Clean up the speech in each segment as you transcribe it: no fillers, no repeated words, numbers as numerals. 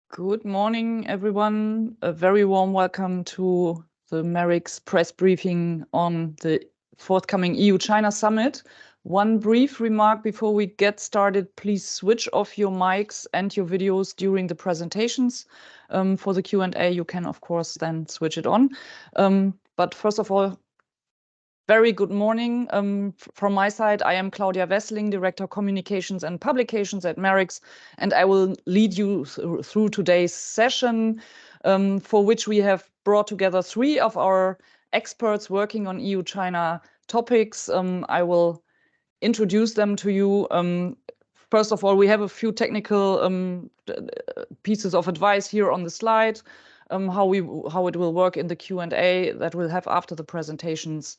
Good morning, everyone. A very warm welcome to the MERICS press briefing on the forthcoming EU-China summit. One brief remark before we get started, please switch off your mics and your videos during the presentations. For the Q&A, you can, of course, then switch it on. But first of all, very good morning. From my side, I am Claudia Wessling, Director Communications and Publications at MERICS, and I will lead you through today's session, for which we have brought together 3 of our experts working on EU-China topics. I will introduce them to you. First of all, we have a few technical pieces of advice here on the slide. How it will work in the Q&A that we'll have after the presentations.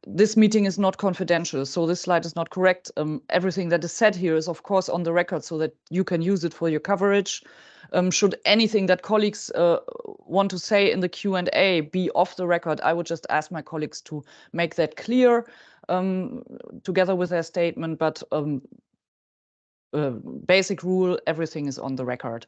This meeting is not confidential, so this slide is not correct. Everything that is said here is, of course, on the record so that you can use it for your coverage. Should anything that colleagues want to say in the Q&A be off the record, I would just ask my colleagues to make that clear together with their statement, but basic rule, everything is on the record.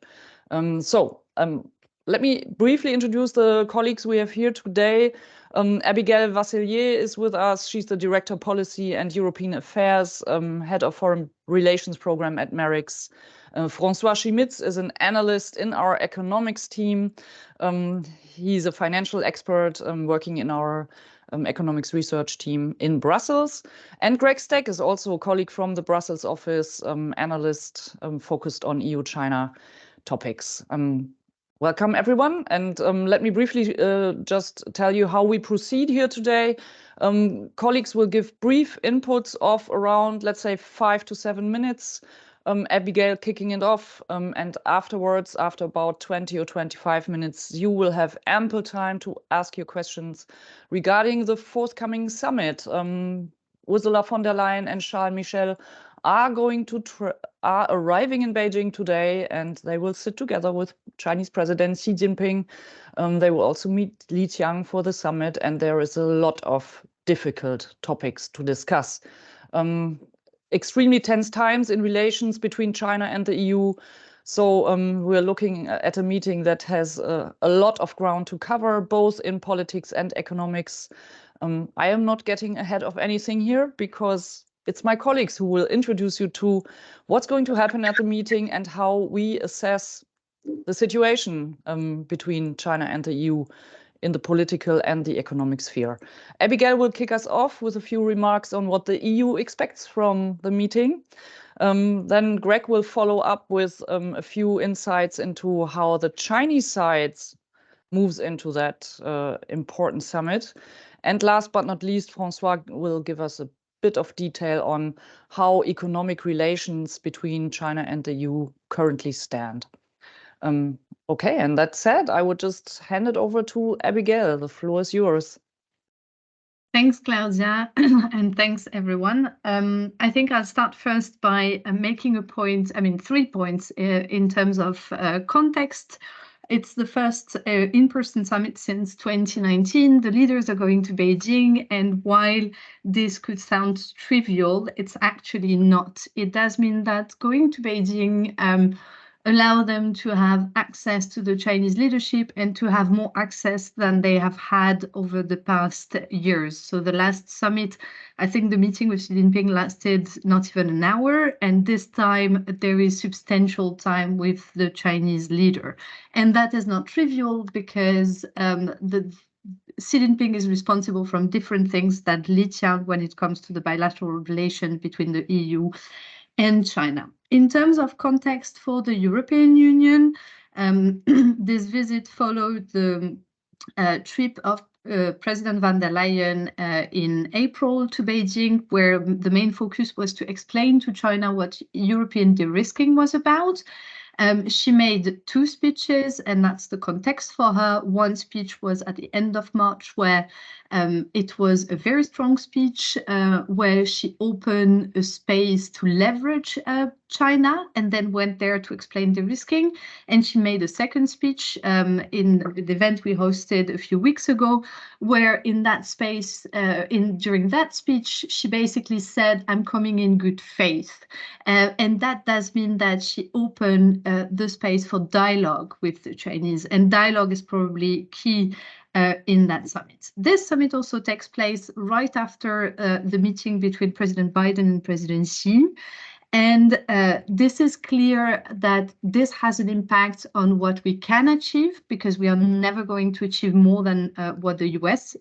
Let me briefly introduce the colleagues we have here today. Abigaël Vasselier is with us. She's the Director Policy and European Affairs, Head of Foreign Relations Program at MERICS. François Chimits is an analyst in our economics team. He's a financial expert working in our economics research team in Brussels. And Stec is also a colleague from the Brussels office, analyst focused on EU-China topics. Welcome, everyone. And let me briefly just tell you how we proceed here today. Colleagues will give brief inputs of around, let's say, 5 to 7 minutes. Abigail kicking it off. And afterwards, after about 20 or 25 minutes, you will have ample time to ask your questions regarding the forthcoming summit. Ursula von der Leyen and Michel are arriving in Beijing today, and they will sit together with Chinese President Xi Jinping. They will also meet Li Qiang for the summit, and there is a lot of difficult topics to discuss. Extremely tense times in relations between China and the EU. So we're looking at a meeting that has a lot of ground to cover, both in politics and economics. I am not getting ahead of anything here because it's my colleagues who will introduce you to what's going to happen at the meeting and how we assess the situation between China and the EU in the political and the economic sphere. Abigail will kick us off with a few remarks on what the EU expects from the meeting. Then Greg will follow up with a few insights into how the Chinese side moves into that important summit. And last but not least, François will give us a bit of detail on how economic relations between China and the EU currently stand. Okay, and that said, I would just hand it over to Abigail. The floor is yours. Thanks, Claudia, and thanks, everyone. I think I'll start first by making a point, 3 points in terms of context. It's the first in-person summit since 2019. The leaders are going to Beijing, and while this could sound trivial, it's actually not. It does mean that going to Beijing allow them to have access to the Chinese leadership and to have more access than they have had over the past years. So the last summit, I think the meeting with Xi Jinping lasted not even an hour, and this time there is substantial time with the Chinese leader. And that is not trivial because Xi Jinping is responsible for different things than Li Qiang when it comes to the bilateral relation between the EU and China. In terms of context for the European Union, this visit followed the trip of President von der Leyen in April to Beijing, where the main focus was to explain to China what European de-risking was about. She made 2 speeches, and that's the context for her. One speech was at the end of March, where it was a very strong speech where she opened a space to leverage China and then went there to explain de-risking. And she made a second speech in the event we hosted a few weeks ago, where in that space, during that speech, she basically said, I'm coming in good faith. And that does mean that she opened the space for dialogue with the Chinese, and dialogue is probably key in that summit. This summit also takes place right after the meeting between President Biden and President Xi. And this is clear that this has an impact on what we can achieve, because we are never going to achieve more than what the US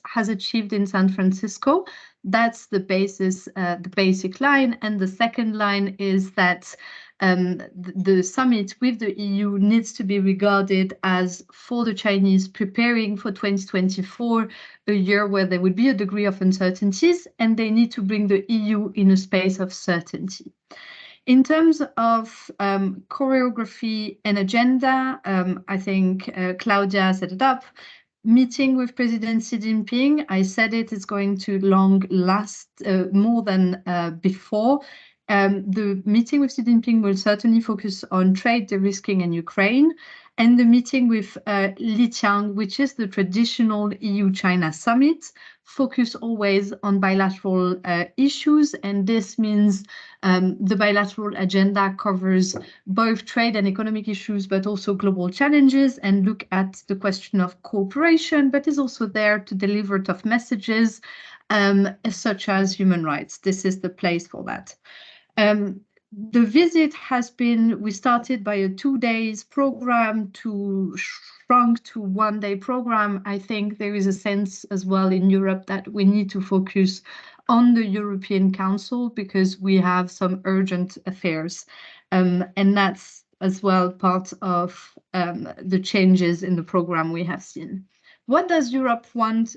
has achieved in San Francisco. That's the basis, the basic line. And the second line is that the summit with the EU needs to be regarded as, for the Chinese, preparing for 2024, a year where there would be a degree of uncertainties, and they need to bring the EU in a space of certainty. In terms of choreography and agenda, I think Claudia set it up. Meeting with President Xi Jinping, I said it's going to last more than before. The meeting with Xi Jinping will certainly focus on trade, de-risking, and Ukraine. And the meeting with Qiang, which is the traditional EU-China summit, focus always on bilateral issues. And this means the bilateral agenda covers both trade and economic issues, but also global challenges, and look at the question of cooperation, but is also there to deliver tough messages, such as human rights. This is the place for that. The visit has been, we started by a 2 days program to shrunk to 1 day program. I think there is a sense as well in Europe that we need to focus on the European Council because we have some urgent affairs. And that's as well part of the changes in the program we have seen. What does Europe want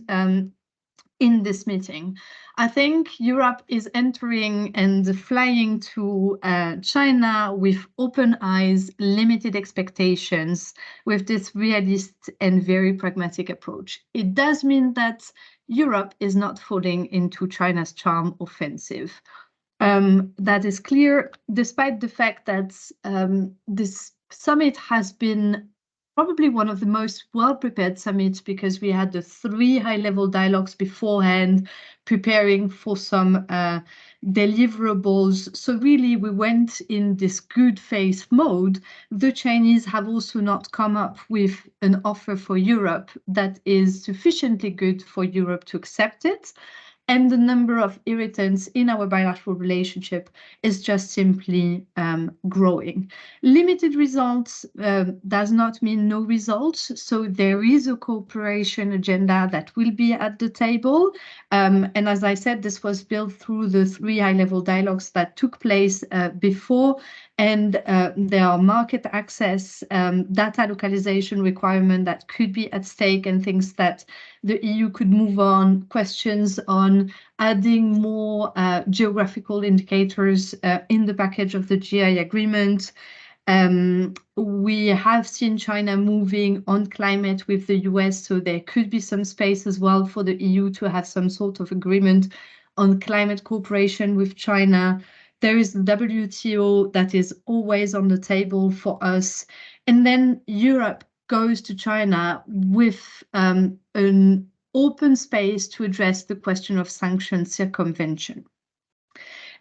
in this meeting? I think Europe is entering and flying to China with open eyes, limited expectations, with this realist and very pragmatic approach. It does mean that Europe is not falling into China's charm offensive. That is clear, despite the fact that this summit has been probably one of the most well-prepared summits, because we had the 3 high-level dialogues beforehand, preparing for some deliverables. So really, we went in this good faith mode. The Chinese have also not come up with an offer for Europe that is sufficiently good for Europe to accept it. And the number of irritants in our bilateral relationship is just simply growing. Limited results does not mean no results. So there is a cooperation agenda that will be at the table. And as I said, this was built through the 3 high-level dialogues that took place before. And there are market access, data localization requirement that could be at stake, and things that the EU could move on, questions on adding more geographical indicators in the package of the GI agreement. We have seen China moving on climate with the US, so there could be some space as well for the EU to have some sort of agreement on climate cooperation with China. There is the WTO that is always on the table for us. And then Europe goes to China with an open space to address the question of sanctions circumvention.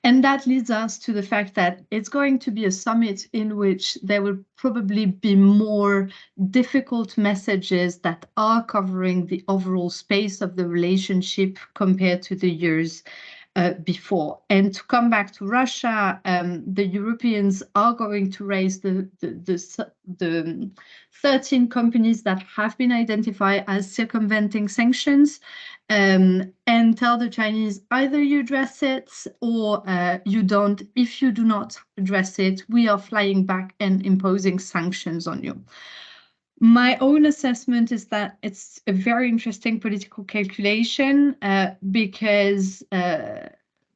And that leads us to the fact that it's going to be a summit in which there will probably be more difficult messages that are covering the overall space of the relationship compared to the years before. And to come back to Russia, the Europeans are going to raise the 13 companies that have been identified as circumventing sanctions, and tell the Chinese either you address it or you don't. If you do not address it, we are flying back and imposing sanctions on you. My own assessment is that it's a very interesting political calculation because,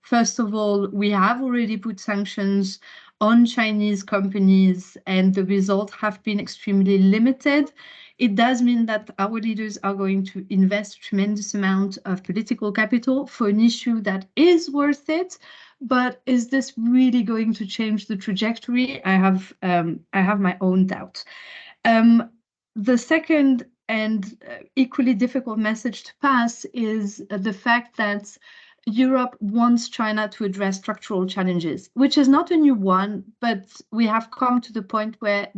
first of all, we have already put sanctions on Chinese companies and the results have been extremely limited. It does mean that our leaders are going to invest a tremendous amount of political capital for an issue that is worth it. But is this really going to change the trajectory? I have my own doubt. The second and equally difficult message to pass is the fact that Europe wants China to address structural challenges, which is not a new one, but we have come to the point where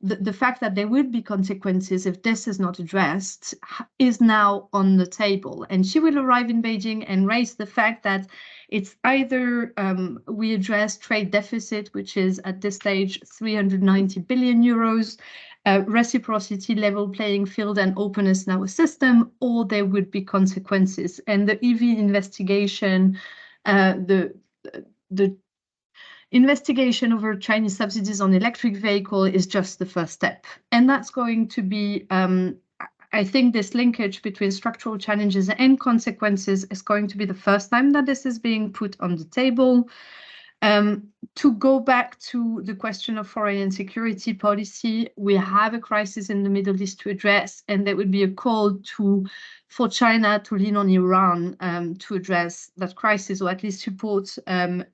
the fact that there would be consequences if this is not addressed is now on the table. And she will arrive in Beijing and raise the fact that it's either we address trade deficit, which is at this stage 390 billion euros, reciprocity, level playing field, and openness in our system, or there would be consequences. And the EV investigation, the investigation over Chinese subsidies on electric vehicle is just the first step. And that's going to be, I think this linkage between structural challenges and consequences is going to be the first time that this is being put on the table. To go back to the question of foreign and security policy, we have a crisis in the Middle East to address, and there would be a call for China to lean on Iran to address that crisis, or at least support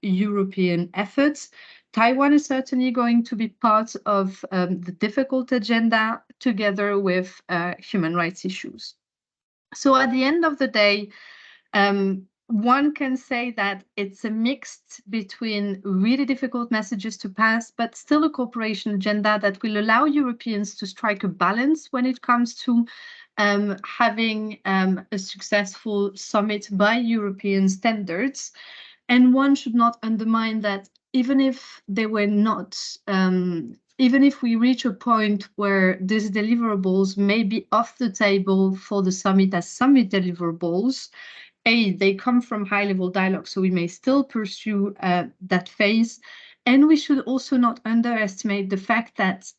European efforts. Taiwan is certainly going to be part of the difficult agenda, together with human rights issues. So at the end of the day, one can say that it's a mix between really difficult messages to pass, but still a cooperation agenda that will allow Europeans to strike a balance when it comes to having a successful summit by European standards. And one should not undermine that even if they were not, even if we reach a point where these deliverables may be off the table for the summit as summit deliverables, they come from high-level dialogue, so we may still pursue that phase. And we should also not underestimate the fact that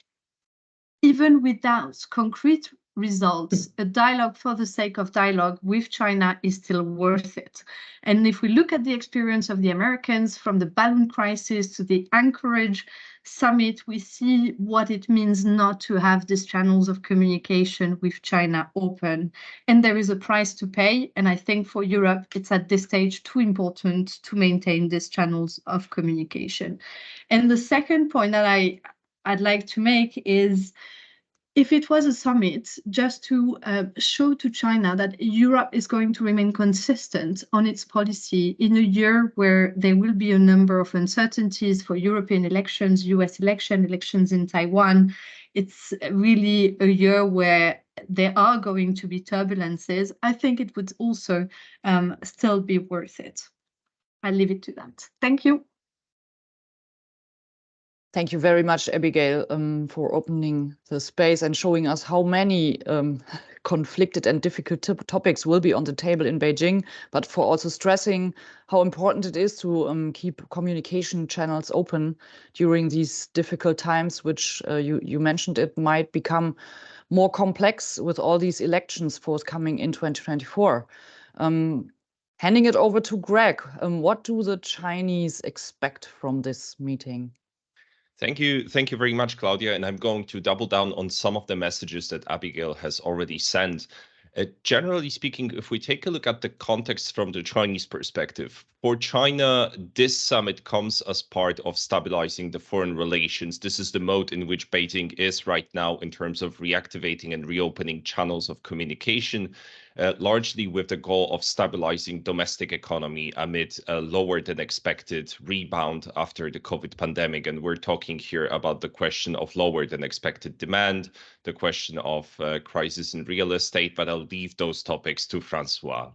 even without concrete results, a dialogue for the sake of dialogue with China is still worth it. And if we look at the experience of the Americans, from the balloon crisis to the Anchorage summit, we see what it means not to have these channels of communication with China open. And there is a price to pay. And I think for Europe, it's at this stage too important to maintain these channels of communication. And the second point that I'd like to make is, if it was a summit just to show to China that Europe is going to remain consistent on its policy in a year where there will be a number of uncertainties for European elections, US elections in Taiwan, it's really a year where there are going to be turbulences, I think it would also still be worth it. I'll leave it to that. Thank you. Thank you very much, Abigail, for opening the space and showing us how many conflicted and difficult topics will be on the table in Beijing, but for also stressing how important it is to keep communication channels open during these difficult times, which you mentioned it might become more complex with all these elections forthcoming in 2024. Handing it over to Greg, what do the Chinese expect from this meeting? Thank you very much, Claudia. And I'm going to double down on some of the messages that Abigail has already sent. Generally speaking, if we take a look at the context from the Chinese perspective, for China, this summit comes as part of stabilizing the foreign relations. This is the mode in which Beijing is right now in terms of reactivating and reopening channels of communication, largely with the goal of stabilizing domestic economy amid a lower than expected rebound after the COVID pandemic. And we're talking here about the question of lower than expected demand, the question of crisis in real estate, but I'll leave those topics to François.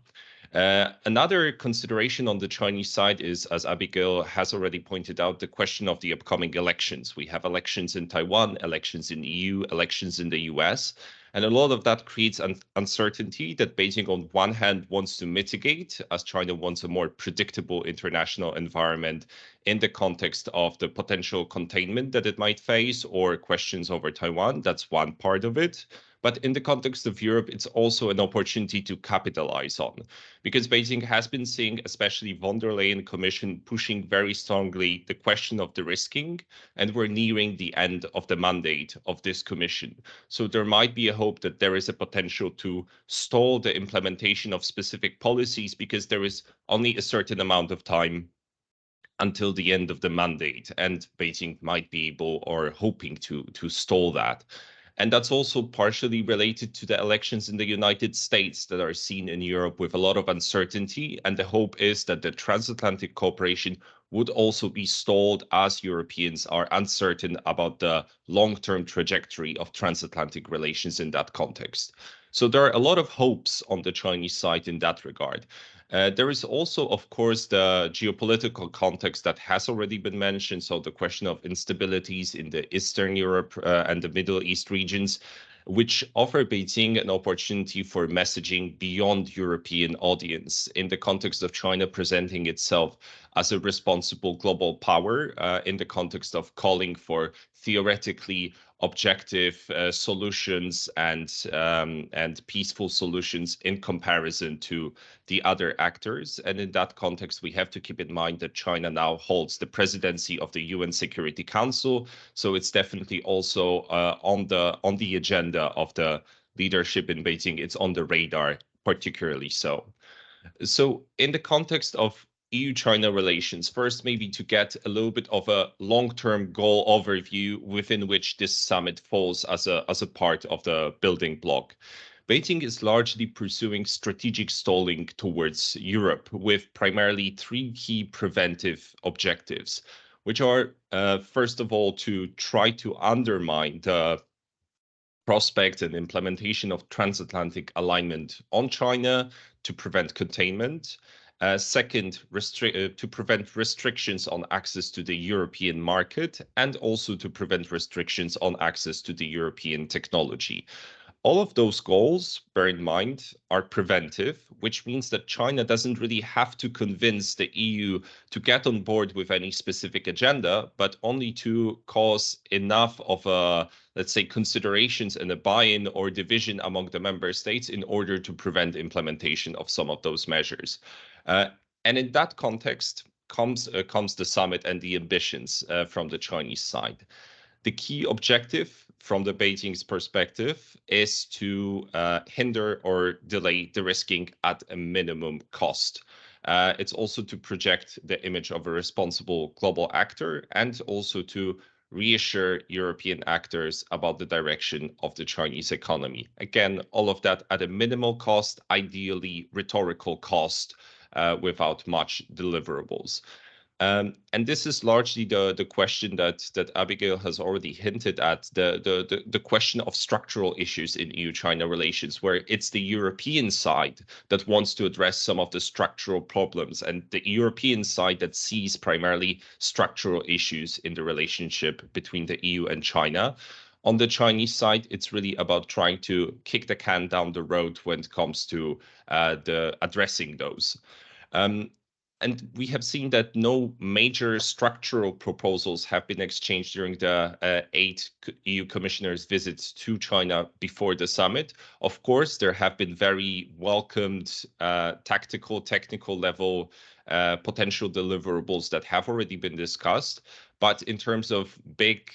Another consideration on the Chinese side is, as Abigail has already pointed out, the question of the upcoming elections. We have elections in Taiwan, elections in the EU, elections in the US. And a lot of that creates an uncertainty that Beijing, on one hand, wants to mitigate, as China wants a more predictable international environment in the context of the potential containment that it might face or questions over Taiwan. That's one part of it. But in the context of Europe, it's also an opportunity to capitalize on, because Beijing has been seeing, especially von der Leyen Commission, pushing very strongly the question of de-risking, and we're nearing the end of the mandate of this commission. So there might be a hope that there is a potential to stall the implementation of specific policies because there is only a certain amount of time until the end of the mandate, and Beijing might be able or hoping to stall that. And that's also partially related to the elections in the United States that are seen in Europe with a lot of uncertainty. And the hope is that the transatlantic cooperation would also be stalled as Europeans are uncertain about the long-term trajectory of transatlantic relations in that context. So there are a lot of hopes on the Chinese side in that regard. There is also, of course, the geopolitical context that has already been mentioned. So the question of instabilities in the Eastern Europe and the Middle East regions, which offer Beijing an opportunity for messaging beyond European audience in the context of China presenting itself as a responsible global power in the context of calling for theoretically objective solutions and peaceful solutions in comparison to the other actors. And in that context, we have to keep in mind that China now holds the presidency of the UN Security Council. So it's definitely also on the agenda of the leadership in Beijing. It's on the radar, particularly so. So in the context of EU-China relations, first maybe to get a little bit of a long-term goal overview within which this summit falls as a part of the building block. Beijing is largely pursuing strategic stalling towards Europe with primarily three key preventive objectives, which are, first of all, to try to undermine the prospect and implementation of transatlantic alignment on China to prevent containment. Second, to prevent restrictions on access to the European market and also to prevent restrictions on access to the European technology. All of those goals, bear in mind, are preventive, which means that China doesn't really have to convince the EU to get on board with any specific agenda, but only to cause enough of a, let's say, considerations and a buy-in or division among the member states in order to prevent implementation of some of those measures. And in that context comes the summit and the ambitions from the Chinese side. The key objective from the Beijing's perspective is to hinder or delay de-risking at a minimum cost. It's also to project the image of a responsible global actor and also to reassure European actors about the direction of the Chinese economy. Again, all of that at a minimal cost, ideally rhetorical cost, without much deliverables. And this is largely the question that Abigail has already hinted at, the question of structural issues in EU-China relations, where it's the European side that wants to address some of the structural problems and the European side that sees primarily structural issues in the relationship between the EU and China. On the Chinese side, it's really about trying to kick the can down the road when it comes to addressing those. And we have seen that no major structural proposals have been exchanged during the 8 EU commissioners' visits to China before the summit. Of course, there have been very welcomed technical level potential deliverables that have already been discussed. But in terms of big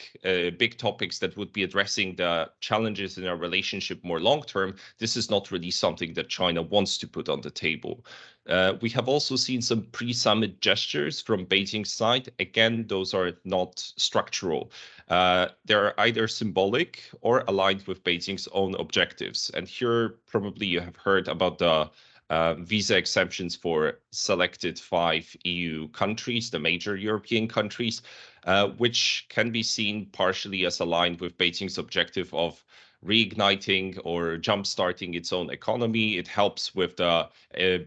topics that would be addressing the challenges in our relationship more long term, this is not really something that China wants to put on the table. We have also seen some pre-summit gestures from Beijing's side. Again, those are not structural. They're either symbolic or aligned with Beijing's own objectives. And here, probably you have heard about the visa exemptions for selected 5 EU countries, the major European countries, which can be seen partially as aligned with Beijing's objective of reigniting or jump-starting its own economy. It helps with the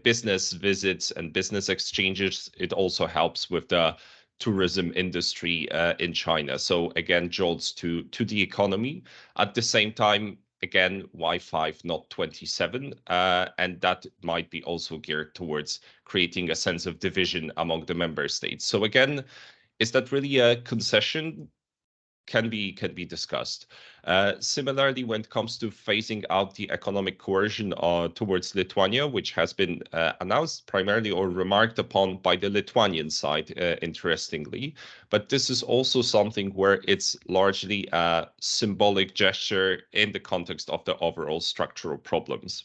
business visits and business exchanges. It also helps with the tourism industry in China. So again, jolts to the economy. At the same time, again, why 5, not 27? And that might be also geared towards creating a sense of division among the member states. So again, is that really a concession? Can be discussed. Similarly, when it comes to phasing out the economic coercion towards Lithuania, which has been announced primarily or remarked upon by the Lithuanian side, interestingly. But this is also something where it's largely a symbolic gesture in the context of the overall structural problems.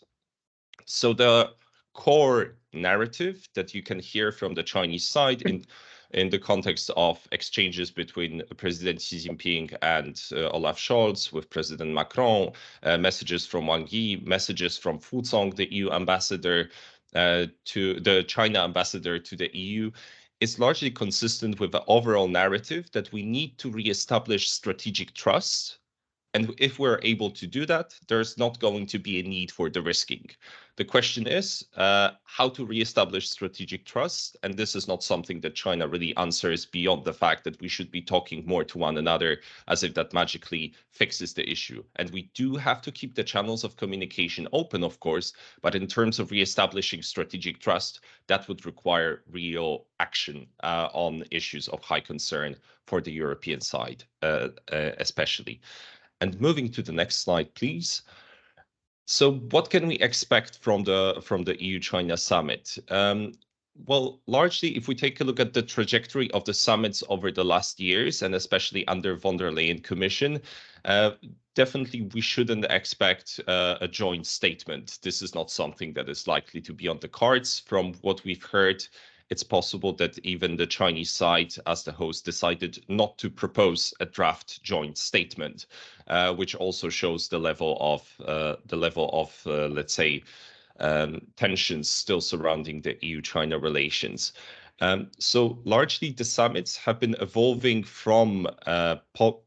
So the core narrative that you can hear from the Chinese side in the context of exchanges between President Xi Jinping and Olaf Scholz, with President Macron, messages from Wang Yi, messages from Fu Zong, the EU ambassador, to the China ambassador to the EU, is largely consistent with the overall narrative that we need to reestablish strategic trust. And if we're able to do that, there's not going to be a need for de-risking. The question is how to reestablish strategic trust. And this is not something that China really answers beyond the fact that we should be talking more to one another, as if that magically fixes the issue. And we do have to keep the channels of communication open, of course, but in terms of reestablishing strategic trust, that would require real action on issues of high concern for the European side, especially. And moving to the next slide, please. So what can we expect from the EU-China summit? Well, largely, if we take a look at the trajectory of the summits over the last years, and especially under von der Leyen Commission, definitely we shouldn't expect a joint statement. This is not something that is likely to be on the cards. From what we've heard, it's possible that even the Chinese side, as the host, decided not to propose a draft joint statement, which also shows the level of let's say, tensions still surrounding the EU-China relations. So largely the summits have been evolving from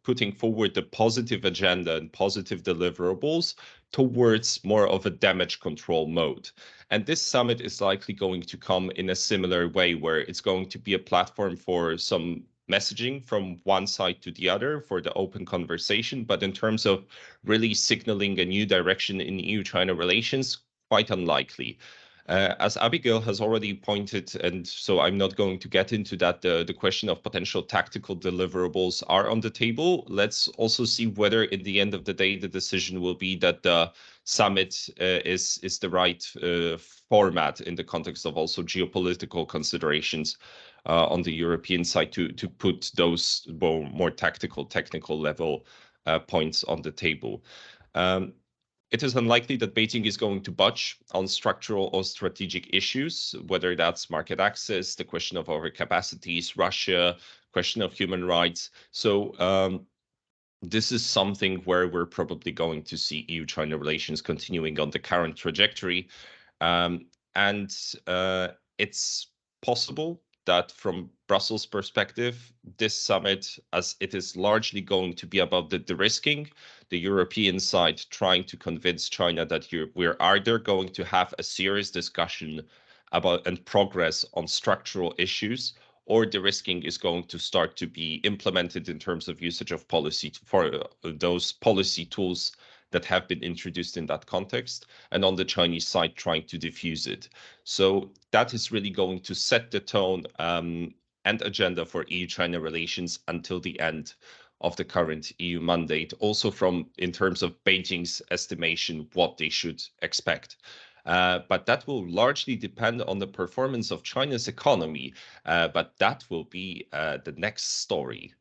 putting forward the positive agenda and positive deliverables towards more of a damage control mode. And this summit is likely going to come in a similar way, where it's going to be a platform for some messaging from one side to the other for the open conversation. But in terms of really signaling a new direction in EU-China relations, quite unlikely. As Abigaël has already pointed, and so I'm not going to get into that, the question of potential tactical deliverables are on the table. Let's also see whether in the end of the day, the decision will be that the summit is the right format in the context of also geopolitical considerations on the European side to put those more tactical, technical level points on the table. It is unlikely that Beijing is going to budge on structural or strategic issues, whether that's market access, the question of overcapacities, Russia, question of human rights. So this is something where we're probably going to see EU-China relations continuing on the current trajectory. It's possible that from Brussels' perspective, this summit, as it is largely going to be about the de-risking, the European side trying to convince China that we're either going to have a serious discussion about and progress on structural issues, or de-risking is going to start to be implemented in terms of usage of policy for those policy tools that have been introduced in that context, and on the Chinese side trying to diffuse it. So that is really going to set the tone and agenda for EU-China relations until the end of the current EU mandate, also in terms of Beijing's estimation what they should expect. But that will largely depend on the performance of China's economy, but that will be the next story.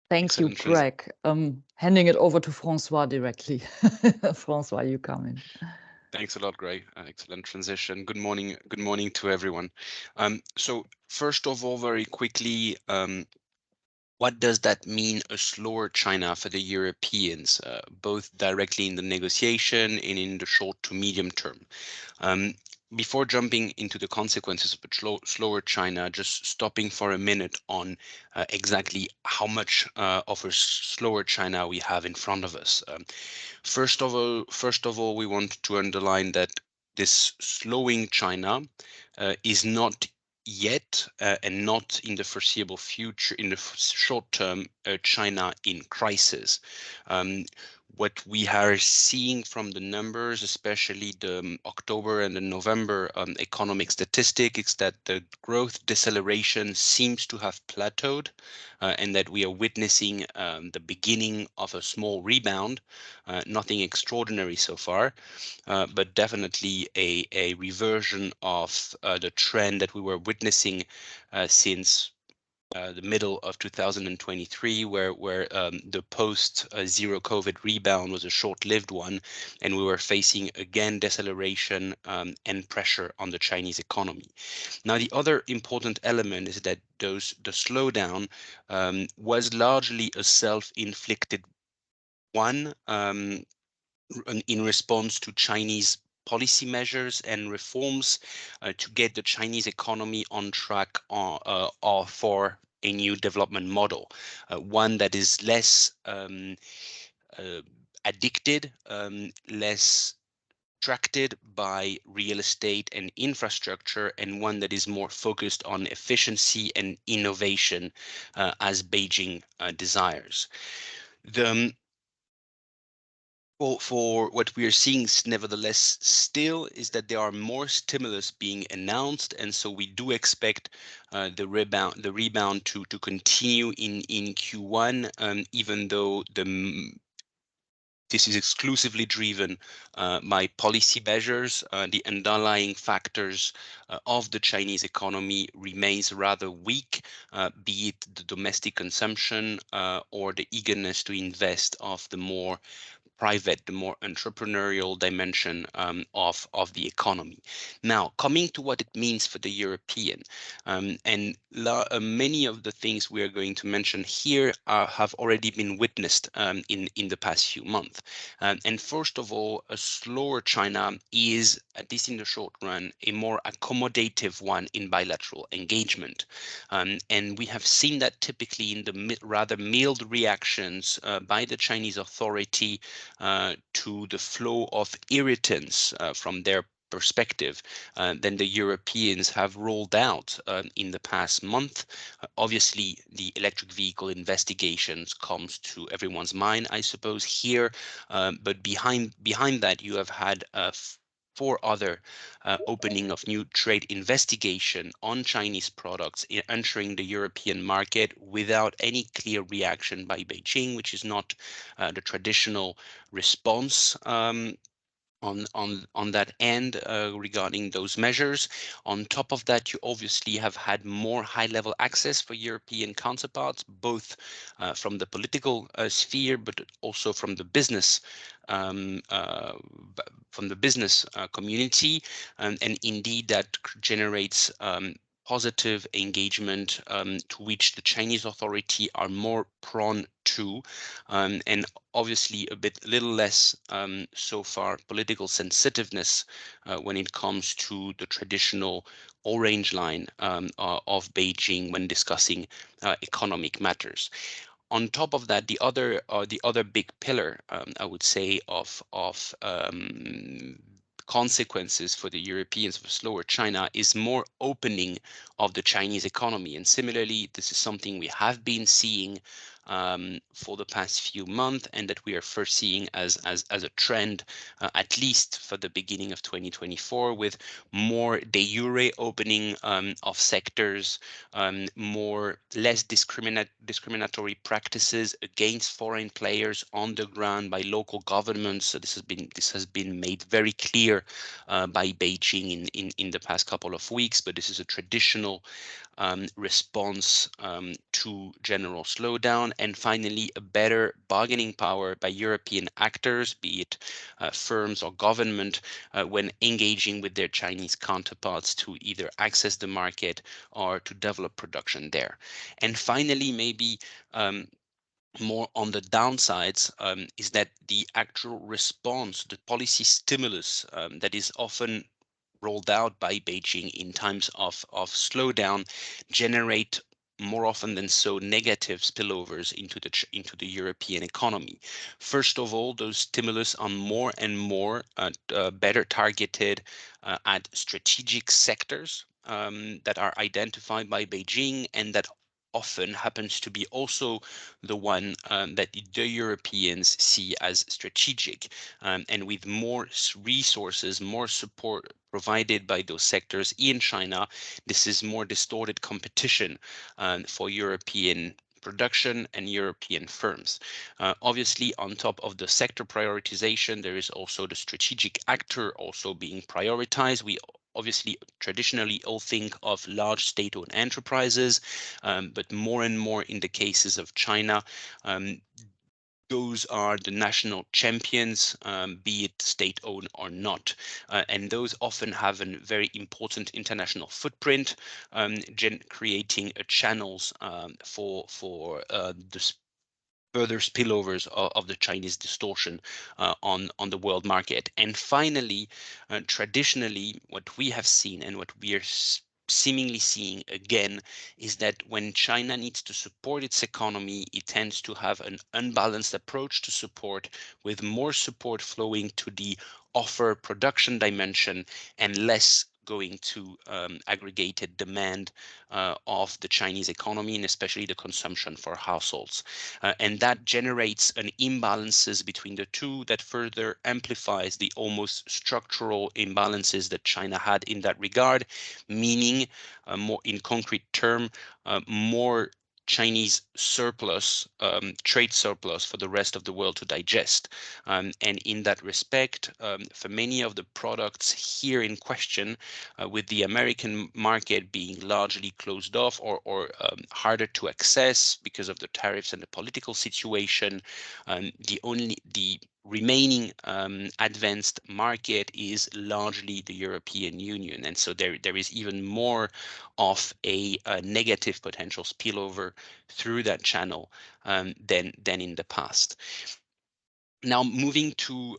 Thank you, Greg. Handing it over to François directly. François, you come in. Thanks a lot, Greg. Excellent transition. Good morning to everyone. So first of all, very quickly, what does that mean, a slower China for the Europeans, both directly in the negotiation and in the short to medium term? Before jumping into the consequences of a slower China, just stopping for a minute on exactly how much of a slower China we have in front of us. First of all, we want to underline that this slowing China is not yet and not in the foreseeable future, in the short term, China in crisis. What we are seeing from the numbers, especially the October and the November economic statistic, is that the growth deceleration seems to have plateaued and that we are witnessing the beginning of a small rebound. Nothing extraordinary so far, but definitely a reversion of the trend that we were witnessing since the middle of 2023, where the post zero COVID rebound was a short-lived one, and we were facing again deceleration and pressure on the Chinese economy. Now, the other important element is that the slowdown was largely a self-inflicted one in response to Chinese policy measures and reforms to get the Chinese economy on track for a new development model, one that is less addicted, less attracted by real estate and infrastructure, and one that is more focused on efficiency and innovation as Beijing desires. For what we are seeing, nevertheless, still is that there are more stimulus being announced, and so we do expect the rebound to continue in Q1, even though this is exclusively driven by policy measures. The underlying factors of the Chinese economy remains rather weak, be it the domestic consumption or the eagerness to invest of the more private, the more entrepreneurial dimension of the economy. Now, coming to what it means for the European, many of the things we are going to mention here have already been witnessed in the past few months. And first of all, a slower China is, at least in the short run, a more accommodative one in bilateral engagement. And we have seen that typically in the rather mild reactions by the Chinese authority to the flow of irritants from their perspective than the Europeans have rolled out in the past month. Obviously, the electric vehicle investigations comes to everyone's mind, I suppose, here. But behind that, you have had 4 other opening of new trade investigation on Chinese products entering the European market without any clear reaction by Beijing, which is not the traditional response on that end regarding those measures. On top of that, you obviously have had more high-level access for European counterparts, both from the political sphere, but also from the business community, and indeed that generates positive engagement to which the Chinese authority are more prone to, and obviously a little less so far political sensitiveness when it comes to the traditional orange line of Beijing when discussing economic matters. On top of that, the other big pillar, I would say, of consequences for the Europeans of slower China is more opening of the Chinese economy. And similarly, this is something we have been seeing for the past few months, and that we are first seeing as a trend, at least for the beginning of 2024, with more de jure opening of sectors, less discriminatory practices against foreign players on the ground by local governments. So this has been made very clear by Beijing in the past couple of weeks, but this is a traditional response to general slowdown. And finally, a better bargaining power by European actors, be it firms or government, when engaging with their Chinese counterparts to either access the market or to develop production there. And finally, maybe more on the downsides is that the actual response, the policy stimulus that is often rolled out by Beijing in times of slowdown generate more often than so negative spillovers into the European economy. First of all, those stimulus are more and more better targeted at strategic sectors that are identified by Beijing, and that often happens to be also the one that the Europeans see as strategic, and with more resources, more support provided by those sectors in China, this is more distorted competition for European production and European firms. Obviously, on top of the sector prioritization, there is also the strategic actor also being prioritized. We obviously, traditionally all think of large state-owned enterprises, but more and more in the cases of China, those are the national champions, be it state-owned or not. And those often have a very important international footprint, creating channels for the further spillovers of the Chinese distortion on the world market. And finally, traditionally, what we have seen and what we are seemingly seeing again is that when China needs to support its economy, it tends to have an unbalanced approach to support, with more support flowing to the offer production dimension and less going to aggregated demand of the Chinese economy, and especially the consumption for households. And that generates an imbalances between the two that further amplifies the almost structural imbalances that China had in that regard, meaning more in concrete term, more Chinese surplus, trade surplus for the rest of the world to digest. And in that respect, for many of the products here in question, with the American market being largely closed off or harder to access because of the tariffs and the political situation, the remaining advanced market is largely the European Union. And so there is even more of a negative potential spillover through that channel than in the past. Now, moving to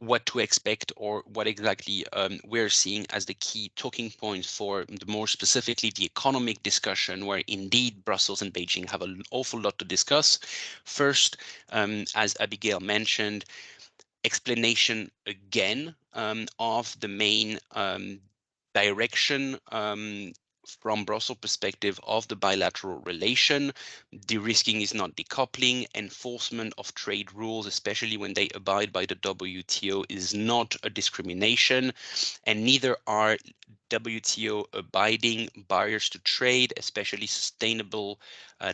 what to expect, or what exactly we're seeing as the key talking points for the more specifically the economic discussion, where indeed Brussels and Beijing have an awful lot to discuss. First, as Abigaël mentioned, explanation again of the main direction from Brussels perspective of the bilateral relation. De-risking is not decoupling. Enforcement of trade rules, especially when they abide by the WTO, is not a discrimination, and neither are WTO abiding barriers to trade, especially sustainable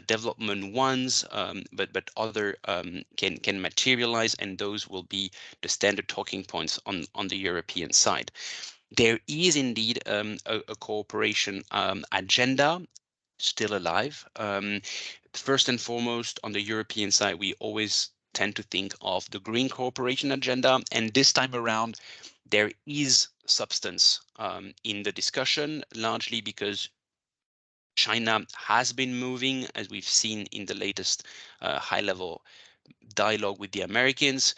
development ones, but other can materialize, and those will be the standard talking points on the European side. There is indeed a cooperation agenda still alive. First and foremost, on the European side, we always tend to think of the green cooperation agenda, and this time around, there is substance in the discussion, largely because China has been moving, as we've seen in the latest high-level dialogue with the Americans,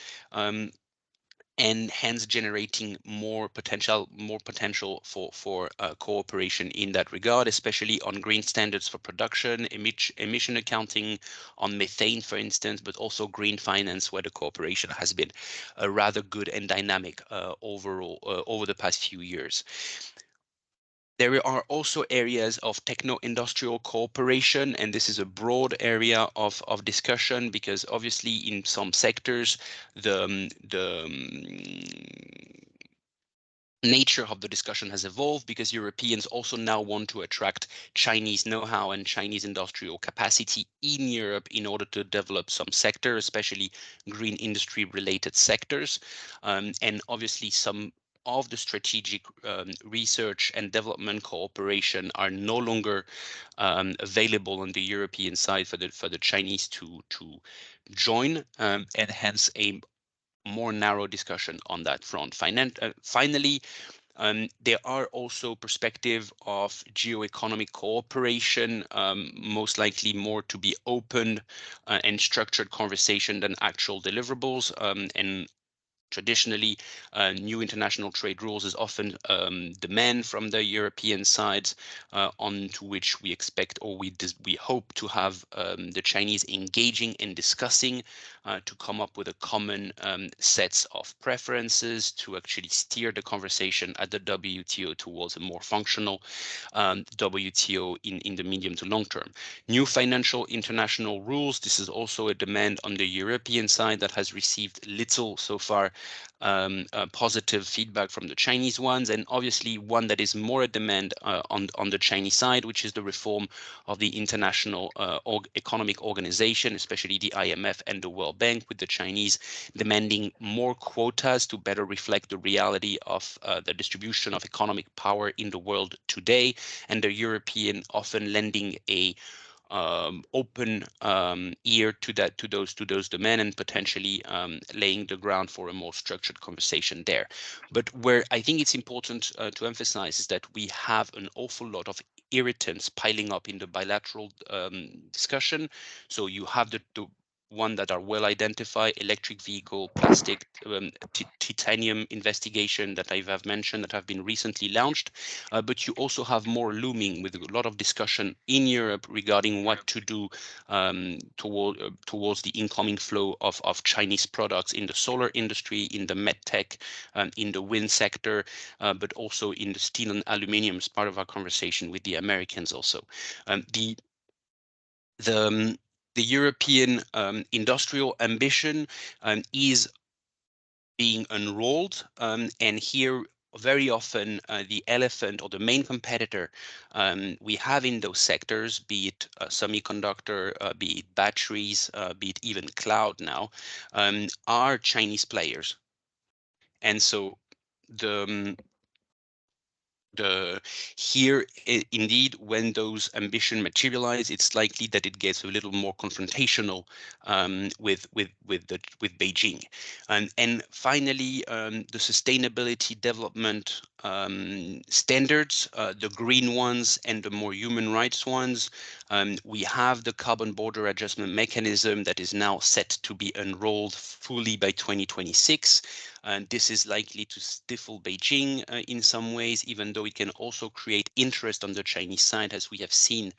and hence generating more potential for cooperation in that regard, especially on green standards for production, emission accounting, on methane, for instance, but also green finance, where the cooperation has been rather good and dynamic overall over the past few years. There are also areas of techno-industrial cooperation, and this is a broad area of discussion, because obviously in some sectors, the nature of the discussion has evolved, because Europeans also now want to attract Chinese know-how and Chinese industrial capacity in Europe in order to develop some sector, especially green industry related sectors. And obviously some of the strategic research and development cooperation are no longer available on the European side for the Chinese to join, and hence a more narrow discussion on that front. Finally, there are also perspectives of geo-economic cooperation, most likely more to be opened and structured conversation than actual deliverables. And traditionally, new international trade rules is often demand from the European sides, on to which we expect, or we hope to have the Chinese engaging and discussing to come up with a common sets of preferences to actually steer the conversation at the WTO towards a more functional WTO in the medium to long term. New financial international rules, this is also a demand on the European side that has received little so far positive feedback from the Chinese ones, and obviously one that is more a demand on the Chinese side, which is the reform of the International Economic Organization, especially the IMF and the World Bank, with the Chinese demanding more quotas to better reflect the reality of the distribution of economic power in the world today, and the European often lending a open ear to those demands, and potentially laying the ground for a more structured conversation there. But where I think it's important to emphasize is that we have an awful lot of irritants piling up in the bilateral discussion. So you have the one that are well identified: electric vehicle, plastic, titanium investigation that I have mentioned that have been recently launched. But you also have more looming, with a lot of discussion in Europe regarding what to do towards the incoming flow of Chinese products in the solar industry, in the medtech, in the wind sector, but also in the steel and aluminium, as part of our conversation with the Americans also. The European industrial ambition is being unrolled, and here very often the elephant or the main competitor we have in those sectors, be it semiconductor, be it batteries, be it even cloud now, are Chinese players. And so here, indeed, when those ambition materialize, it's likely that it gets a little more confrontational with Beijing. And finally, the sustainability development standards, the green ones and the more human rights ones. We have the carbon border adjustment mechanism that is now set to be enrolled fully by 2026. And this is likely to stifle Beijing in some ways, even though it can also create interest on the Chinese side, as we have seen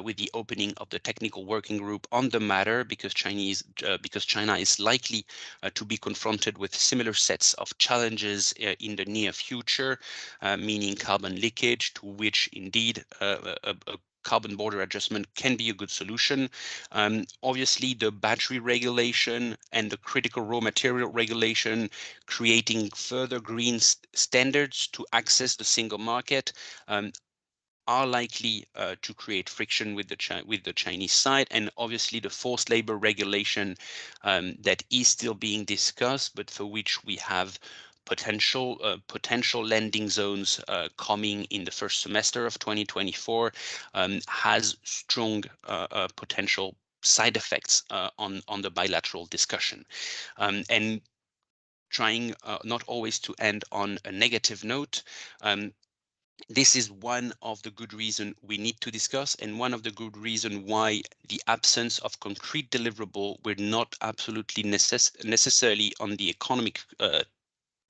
with the opening of the technical working group on the matter, because China is likely to be confronted with similar sets of challenges in the near future, meaning carbon leakage, to which indeed a carbon border adjustment can be a good solution. Obviously, the battery regulation and the critical raw material regulation, creating further green standards to access the single market, are likely to create friction with the Chinese side. And obviously the forced labor regulation that is still being discussed, but for which we have potential landing zones coming in the first semester of 2024, has strong potential side effects on the bilateral discussion. And trying not always to end on a negative note, this is one of the good reasons we need to discuss, and one of the good reasons why the absence of concrete deliverable, we're not absolutely necessarily on the economic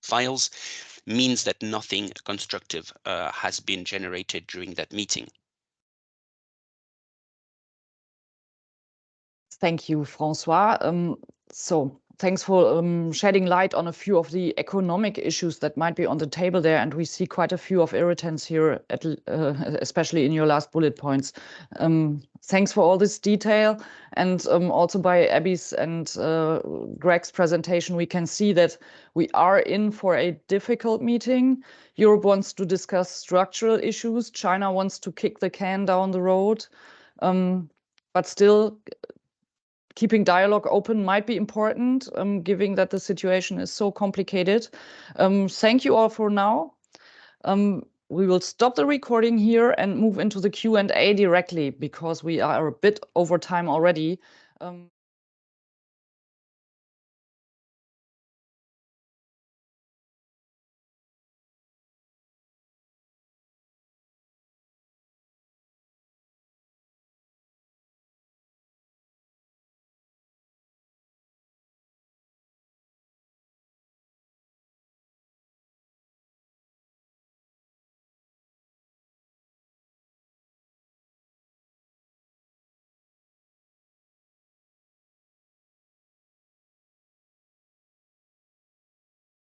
files, means that nothing constructive has been generated during that meeting. Thank you, François. So thanks for shedding light on a few of the economic issues that might be on the table there. And we see quite a few of irritants here, especially in your last bullet points. Thanks for all this detail. And also by Abby's and Greg's presentation, we can see that we are in for a difficult meeting. Europe wants to discuss structural issues. China wants to kick the can down the road. But still, keeping dialogue open might be important, given that the situation is so complicated. Thank you all for now. We will stop the recording here and move into the Q&A directly, because we are a bit over time already.